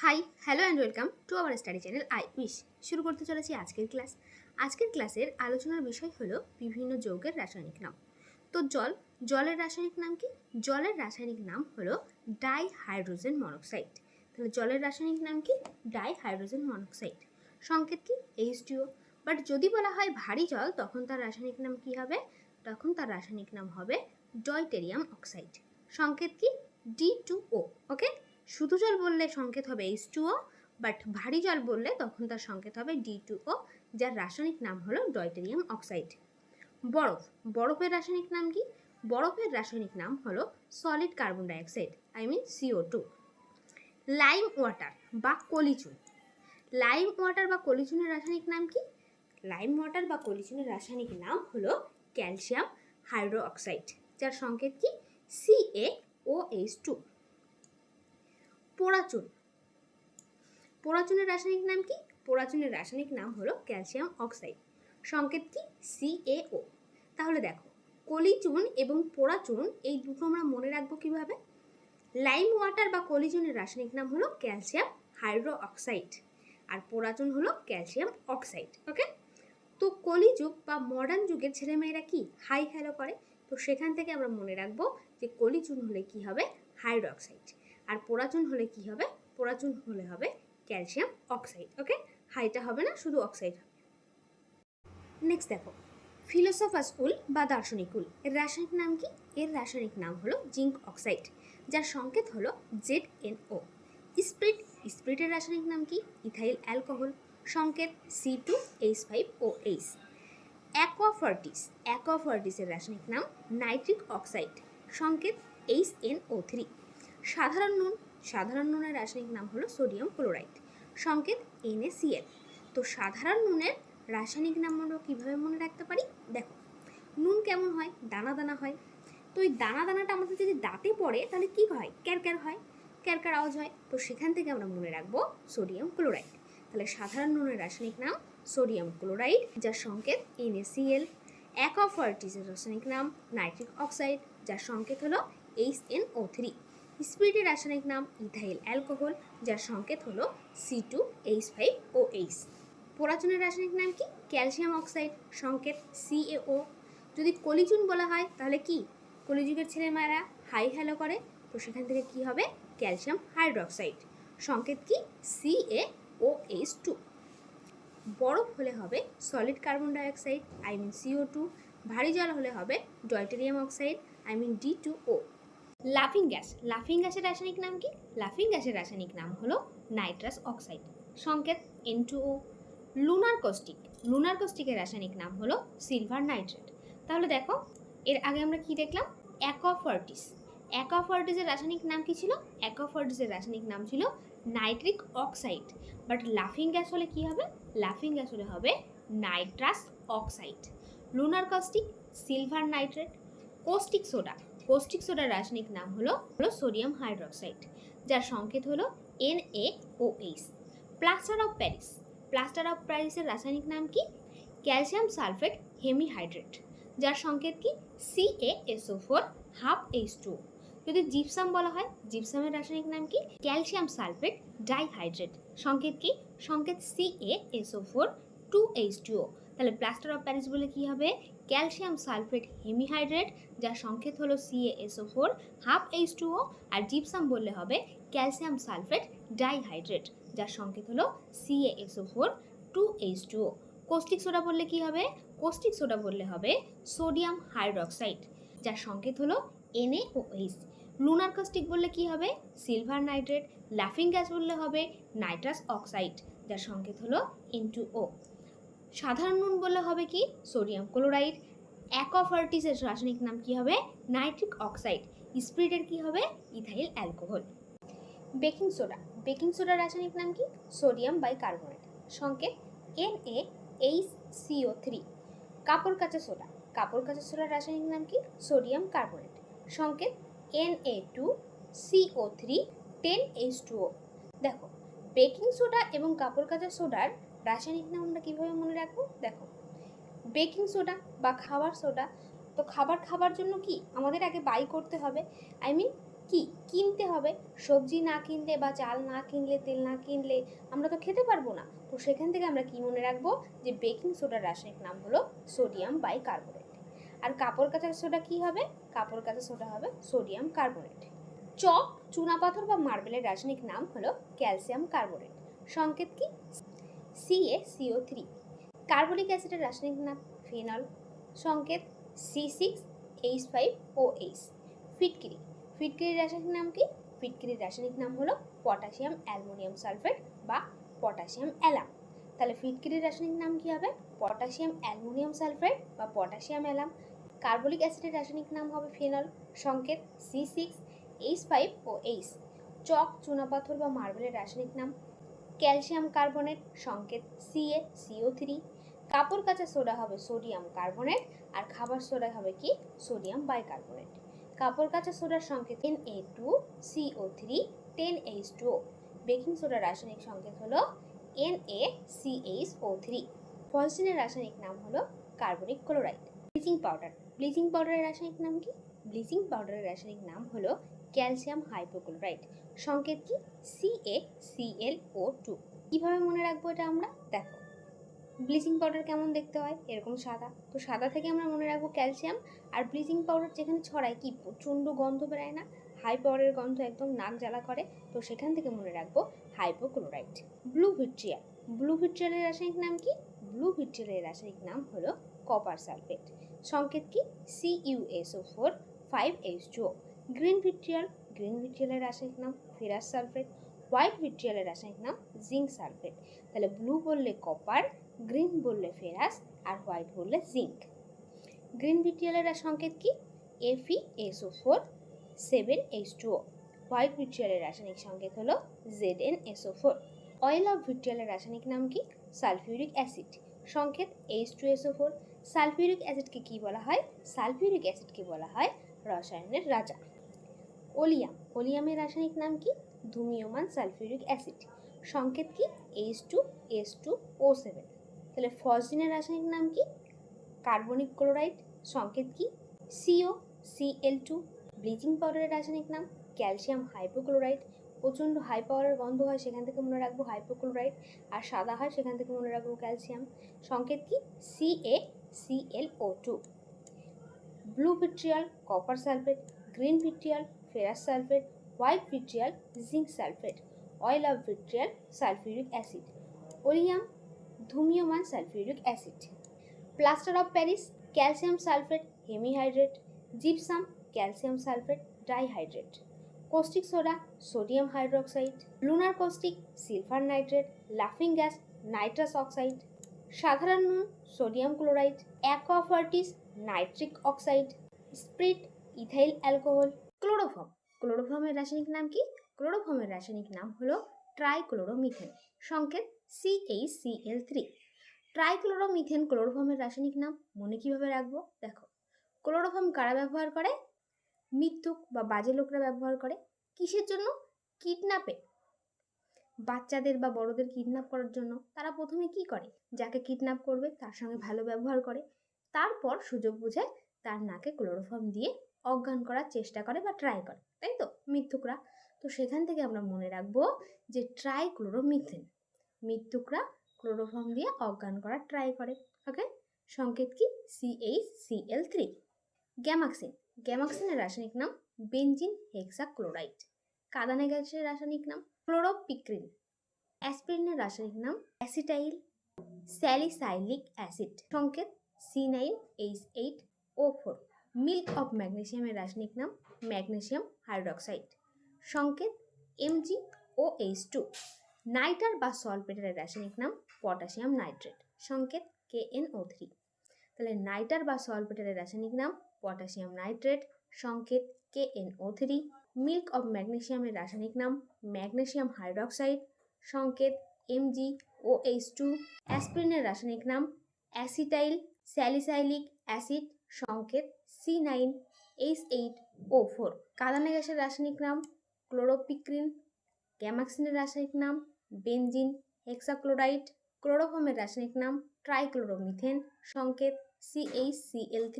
Hi hello and welcome to our study channel I wish. শুরু করতে চলেছি আজকের ক্লাস। আজকের ক্লাসের আলোচনার বিষয় হলো বিভিন্ন যৌগের রাসায়নিক নাম। তো জলের রাসায়নিক নাম কি? জলের রাসায়নিক নাম হলো ডাইহাইড্রোজেন মনোক্সাইড। তাহলে জলের রাসায়নিক নাম কি? Dihydrogen monoxide. সংকেত কি? H2O। বাট যদি বলা হয় ভারী জল, তখন তার রাসায়নিক নাম কি হবে? তখন তার রাসায়নিক নাম হবে ডয়টেরিয়াম অক্সাইড। সংকেত কি? D2O। ওকে, শুধু জল বললে সংকেত হবে H2O, বাট ভারী জল বললে তখন তার সংকেত হবে D2O, যার রাসায়নিক নাম হলো ডয়টেরিয়াম অক্সাইড। বরফের রাসায়নিক নাম কি? বরফের রাসায়নিক নাম হলো solid carbon dioxide, CO2। Lime water বা কলিচুন। লাইম ওয়াটার বা কলিচুনের রাসায়নিক নাম কি? লাইম ওয়াটার বা কলিচুনের রাসায়নিক নাম হলো ক্যালসিয়াম হাইড্রো অক্সাইড, যার সংকেত কি? CaOH2। পোড়াচুনের রাসায়নিক নাম কি? পোড়াচুনের রাসায়নিক নাম হলো ক্যালসিয়াম অক্সাইড, সংকেত কি? CaO। তাহলে দেখো, কলিচুন এবং পোড়াচুন এই দুটো আমরা মনে রাখবো কিভাবে? লাইম ওয়াটার বা কলিচুনের রাসায়নিক নাম হলো ক্যালসিয়াম হাইড্রো অক্সাইড, আর পোড়াচুন হলো ক্যালসিয়াম অক্সাইড। ওকে, তো কলিযুগ বা মডার্ন যুগের ছেলেমেয়েরা কি হাই হ্যালো করে, তো সেখান থেকে আমরা মনে রাখবো যে কলিচুন হলে কি হবে? হাইড্রো অক্সাইড, আর পোড়াচুন হলে কি হবে? পোড়াচুন হলে হবে ক্যালসিয়াম অক্সাইড। ওকে, হাইটা হবে না, শুধু অক্সাইড হবে। নেক্সট দেখো, ফিলোসফার্স উল বা দার্শনিক উল এর রাসায়নিক নাম কি? এর রাসায়নিক নাম হলো জিঙ্ক অক্সাইড, যার সংকেত হলো ZNO। স্প্রিটের রাসায়নিক নাম কি? ইথাইল অ্যালকোহল, সংকেত C2H5OH। অ্যাকোয়াফার্টিসের রাসায়নিক নাম নাইট্রিক অক্সাইড, সংকেত HNO3। সাধারণ নুনের রাসায়নিক নাম হলো সোডিয়াম ক্লোরাইড, সংকেত NaCl। তো সাধারণ নুনের রাসায়নিক নাম আমরা কীভাবে মনে রাখতে পারি? দেখো, নুন কেমন হয়? দানা দানা হয়। তো ওই দানা দানাটা আমাদের যদি দাঁতে পড়ে তাহলে কী হয়? ক্যারক্যার হয়, ক্যারক্যার আওয়াজ হয়। তো সেখান থেকে আমরা মনে রাখবো সোডিয়াম ক্লোরাইড। তাহলে সাধারণ নুনের রাসায়নিক নাম সোডিয়াম ক্লোরাইড, যার সংকেত NaCl। অ্যাকোয়াফার্টিসের রাসায়নিক নাম নাইট্রিক অক্সাইড, যার সংকেত হলো HNO3। স্পিরিটের রাসায়নিক নাম ইথাইল অ্যালকোহল, যার সংকেত হলো C2H5OH। পোড়াচুনের রাসায়নিক নাম কি? ক্যালসিয়াম অক্সাইড, সংকেত CaO। যদি কলিচুন বলা হয় তাহলে কি কলিযুগের ছেলেমেয়েরা হাই হ্যালো করে, তো সেখান থেকে কি হবে? ক্যালসিয়াম হাইড্রোক্সাইড, সংকেত কি? CaOH2। বরফ হলে হবে সলিড কার্বন ডাইঅক্সাইড, CO2। ভারী জল হলে হবে ডয়টেরিয়াম অক্সাইড, D2O। লাফিং গ্যাসের রাসায়নিক নাম কি? লাফিং গ্যাসের রাসায়নিক নাম হলো নাইট্রাস অক্সাইড, সংকেত N2O। লুনার কস্টিকের রাসায়নিক নাম হলো সিলভার নাইট্রেট। তাহলে দেখো, এর আগে আমরা কি দেখলাম? অ্যাকোয়াফার্টিসের রাসায়নিক নাম কি ছিল? অ্যাকোয়াফার্টিসের রাসায়নিক নাম ছিল নাইট্রিক অক্সাইড। বাট লাফিং গ্যাস হলে কি হবে? লাফিং গ্যাস হলে হবে nitrous oxide. Lunar caustic silver nitrate. Caustic সোডার রাসায়নিক নাম হলো সোডিয়াম হাইড্রোক্সাইড, যার সংকেত হলো NaOH। প্লাস্টার অফ প্যারিসের রাসায়নিক নাম কি? ক্যালসিয়াম সালফেট হেমিহাইড্রেট, যার সংকেত কি? CaSO4 half H2O। যদি জিপসাম বলা হয়, জিপসামের রাসায়নিক নাম কি? ক্যালসিয়াম সালফেট ডাইহাইড্রেট, সংকেত কি? সংকেত CaSO4 2H2O। তাহলে প্লাস্টার অফ প্যারিস বলে কি হবে? ক্যালসিয়াম সালফেট হেমিহাইড্রেট, যার সংকেত হলো CaSO4 হাফ H2O। আর জিপসাম বললে হবে ক্যালসিয়াম সালফেট ডাইহাইড্রেট, যার সংকেত হলো CaSO4 2H2O। কোস্টিক সোডা বললে কি হবে? কোস্টিক সোডা বললে হবে সোডিয়াম হাইড্রোক্সাইড, যার সংকেত হলো NaOH। লুনার কস্টিক বললে কি হবে? Silver nitrate. লাফিং গ্যাস বললে হবে নাইট্রাস অক্সাইড, যার সংকেত হলো N2O। সাধারণ নুন বললে হবে কি? Sodium chloride. অ্যাকোয়াফার্টিসের রাসায়নিক নাম কি হবে? Nitric oxide. স্পিরিটের কি হবে? Ethyl alcohol. বেকিং সোডার রাসায়নিক নাম কি? সোডিয়াম বাইকার্বনেট, সংকেত NaHCO3। কাপড় কাঁচা সোডার রাসায়নিক নাম কি? সোডিয়াম কার্বনেট, সংকেত Na2CO3 10H2O। দেখো, বেকিং সোডা এবং কাপড় কাঁচা সোডার রাসায়নিক নাম আমরা কীভাবে মনে রাখবো? দেখো, বেকিং সোডা বা খাবার সোডা, তো খাবার জন্য কি আমাদের আগে বাই করতে হবে, কি কিনতে হবে। সবজি না কিনলে বা চাল না কিনলে, তেল না কিনলে আমরা তো খেতে পারবো না। তো সেখান থেকে আমরা কি মনে রাখবো, যে বেকিং সোডার রাসায়নিক নাম হলো সোডিয়াম বাইকার্বনেট। আর কাপড় কাচার সোডা কি হবে, কাপড় কাচার সোডা হবে সোডিয়াম কার্বনেট। চক, চুনাপাথর বা মার্বেলের রাসায়নিক নাম হলো ক্যালসিয়াম কার্বনেট। সংকেত কি, CaCO3। কার্বলিক অ্যাসিডের রাসায়নিক নাম ফেনল। সংকেত C6H5OH। ফিটকিরি, ফিটকিরির রাসায়নিক নাম কি, ফিটকিরির রাসায়নিক নাম হলো পটাশিয়াম অ্যালুমিনিয়াম সালফেট বা পটাশিয়াম অ্যালাম। তাহলে ফিটকিরির রাসায়নিক নাম কি হবে, পটাশিয়াম অ্যালুমিনিয়াম সালফেট বা পটাশিয়াম অ্যালাম। কার্বলিক অ্যাসিডের রাসায়নিক নাম হবে ফেনল। সংকেত C6H5OH। চক, চুনাপাথর বা মার্বেলের রাসায়নিক নাম ক্যালসিয়াম কার্বনেট। সংকেত CaCO3। কাপড় কাচা সোডা হবে সোডিয়াম কার্বনেট, আর খাবার সোডা হবে কি, সোডিয়াম বাইকার্বনেট। কাপড় কাচা সোডার সংকেত Na2CO3 10H2O। বেকিং সোডার রাসায়নিক সংকেত হলো NaCHO3। ফসফিনের রাসায়নিক নাম হলো carbonic chloride. Bleaching powder, bleaching পাউডারের রাসায়নিক নাম কি, ব্লিচিং পাউডারের রাসায়নিক নাম হলো ক্যালসিয়াম হাইপোক্লোরাইড। সংকেত কি, CaClO2। কিভাবে মনে রাখবো এটা আমরা, দেখো ব্লিচিং পাউডার কেমন দেখতে হয়, এরকম সাদা। তো সাদা থেকে আমরা মনে রাখবো ক্যালসিয়াম। আর ব্লিচিং পাউডার যেখানে ছড়ায় কি প্রচণ্ড গন্ধ বেরায় না, হাই পাওয়ারের গন্ধ, একদম নাক জ্বালা করে। তো সেখান থেকে মনে রাখবো হাইপোক্লোরাইড। ব্লু ভিট্রিয়াল, ব্লু ভিট্রিয়ালের রাসায়নিক নাম কি, ব্লু ভিট্রিয়ালের রাসায়নিক নাম হলো কপার সালফেট। সংকেত কি, CuSO4 5H2O। Green vitriol, green ভিট্রিয়ালের রাসায়নিক নাম ফেরাস সালফেট। হোয়াইট ভিট্রিয়ালের রাসায়নিক নাম জিঙ্ক সালফেট। তাহলে ব্লু বললে কপার, গ্রিন বললে ফেরাস, আর হোয়াইট বললে জিঙ্ক। গ্রিন ভিট্রিয়ালের সংকেত কি, FeSO4 7H2O। হোয়াইট ভিট্রিয়ালের রাসায়নিক সংকেত হলো ZnSO4। অয়েল অফ ভিট্রিয়ালের রাসায়নিক নাম কি, সালফিউরিক অ্যাসিড। সংকেত H2SO4। সালফিউরিক অ্যাসিডকে কি বলা হয়, সালফিউরিক অ্যাসিডকে বলা হয় রসায়নের রাজা। ওলিয়াম, ওলিয়ামের রাসায়নিক নাম কি, ধূমিয়মান সালফিউরিক অ্যাসিড। সংকেত কি, H2S2O7। তাহলে ফসফিনের রাসায়নিক নাম কি, কার্বনিক ক্লোরাইড। সংকেত কি, COCl2। ব্লিচিং পাউডারের রাসায়নিক নাম ক্যালসিয়াম হাইপোক্লোরাইড। প্রচণ্ড হাই পাওয়ারের গন্ধ হয়, সেখান থেকে মনে রাখবো হাইপোক্লোরাইড। আর সাদা হয়, সেখান থেকে মনে রাখবো ক্যালসিয়াম। সংকেত কি, CaClO2। Blue vitriol copper sulphate, green vitriol ferrous sulphate, white vitriol zinc sulphate. Oil of vitriol sulphuric acid. Oleum ধূমিয়মান sulphuric acid. Plaster of Paris calcium sulphate hemihydrate, gypsum calcium sulphate dihydrate. Caustic soda sodium hydroxide, lunar caustic silver nitrate, লাফিং gas nitrous oxide. সাধারণ নুন sodium chloride, aqua fortis nitric oxide, spirit ethyl alcohol. Chloroform, ক্লোরোফর্মের রাসায়নিক নাম কি, ক্লোরোফর্মের রাসায়নিক নাম হলো ট্রাইক্লোরোমিথেন। সংকেত CaCl3। ট্রাইক্লোরোমিথেন ক্লোরোফর্মের রাসায়নিক নাম মনে কিভাবে রাখবো, দেখো ক্লোরোফর্ম কারা ব্যবহার করে, মৃত্যুক বা বাজে লোকরা ব্যবহার করে। কিসের জন্য, কিডন্যাপে, বাচ্চাদের বা বড়দের কিডন্যাপ করার জন্য। তারা প্রথমে কি করে, যাকে কিডন্যাপ করবে তার সঙ্গে ভালো ব্যবহার করে, তারপর সুযোগ বুঝে তার নাকে ক্লোরোফর্ম দিয়ে অজ্ঞান করার চেষ্টা করে বা ট্রাই করে, তাই তো মৃত্যুকরা। তো সেখান থেকে আমরা মনে রাখবো যে ট্রাইক্লোরোমিথেন, মৃত্যুকরা ক্লোরোফর্ম দিয়ে অজ্ঞান করার ট্রাই করে। ওকে, সংকেত কি, CaCl3। গ্যামাক্সিন, গ্যামাক্সিনের রাসায়নিক নাম বেনজিন হেক্সাক্লোরাইড। কাদানে গ্যাসের রাসায়নিক নাম ক্লোরোপিক্রিন। অ্যাসপিরিনের রাসায়নিক নাম অ্যাসিটাইল স্যালিসাইলিক অ্যাসিড। সংকেত C9H8O4। মিল্ক অফ ম্যাগনেসিয়ামের রাসায়নিক নাম ম্যাগনেসিয়াম হাইড্রোক্সাইড। সংকেত MgOH2। নাইটার বা সলভেটের রাসায়নিক নাম পটাশিয়াম নাইট্রেট। সংকেত KNO3। তাহলে নাইটার বা সলভেটের রাসায়নিক নাম পটাশিয়াম নাইট্রেট। সংকেত KNO3। মিল্ক অফ ম্যাগনেসিয়ামের রাসায়নিক নাম ম্যাগনেসিয়াম হাইড্রোক্সাইড। সংকেত MgOH2। অ্যাসপিরিনের রাসায়নিক নাম অ্যাসিটাইল স্যালিসাইলিক অ্যাসিড। সংকেত C9H8O4। কাদানে গ্যাসের রাসায়নিক নাম ক্লোরোপিক্রিন। গ্যামাক্সিনের রাসায়নিক নাম বেনজিন হেক্সাক্লোরাইড। ক্লোরোফর্মের রাসায়নিক নাম ট্রাইক্লোরোমিথেন। সংকেত CaCl3।